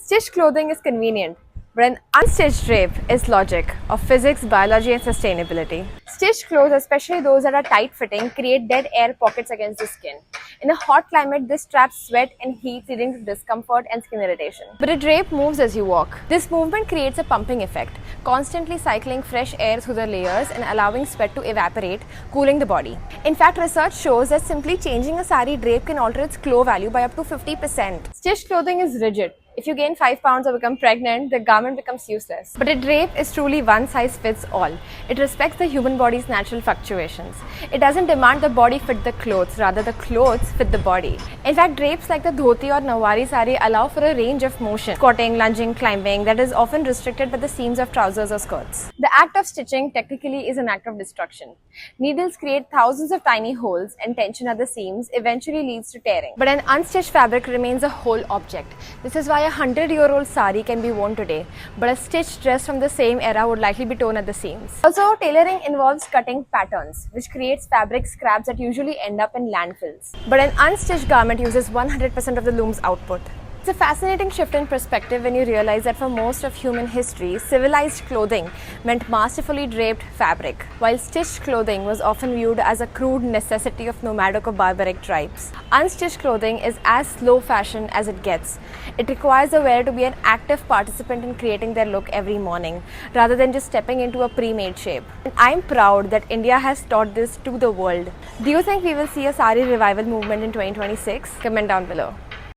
Stitched clothing is convenient, but an unstitched drape is logic of physics, biology, and sustainability. Stitched clothes, especially those that are tight-fitting, create dead air pockets against the skin. In a hot climate, this traps sweat and heat, leading to discomfort and skin irritation. But a drape moves as you walk. This movement creates a pumping effect, constantly cycling fresh air through the layers and allowing sweat to evaporate, cooling the body. In fact, research shows that simply changing a sari drape can alter its glow value by up to 50%. Stitched clothing is rigid. If you gain 5 pounds or become pregnant, the garment becomes useless. But a drape is truly one size fits all. It respects the human body's natural fluctuations. It doesn't demand the body fit the clothes, rather the clothes fit the body. In fact, drapes like the dhoti or nawari sari allow for a range of motion, squatting, lunging, climbing, that is often restricted by the seams of trousers or skirts. The act of stitching technically is an act of destruction. Needles create thousands of tiny holes, and tension at the seams eventually leads to tearing. But an unstitched fabric remains a whole object. This is why a 100-year-old sari can be worn today, but a stitched dress from the same era would likely be torn at the seams. Also, tailoring involves cutting patterns, which creates fabric scraps that usually end up in landfills. But an unstitched garment uses 100% of the loom's output. It's a fascinating shift in perspective when you realize that for most of human history, civilized clothing meant masterfully draped fabric, while stitched clothing was often viewed as a crude necessity of nomadic or barbaric tribes. Unstitched clothing is as slow fashion as it gets. It requires the wearer to be an active participant in creating their look every morning, rather than just stepping into a pre-made shape. And I'm proud that India has taught this to the world. Do you think we will see a sari revival movement in 2026? Comment down below.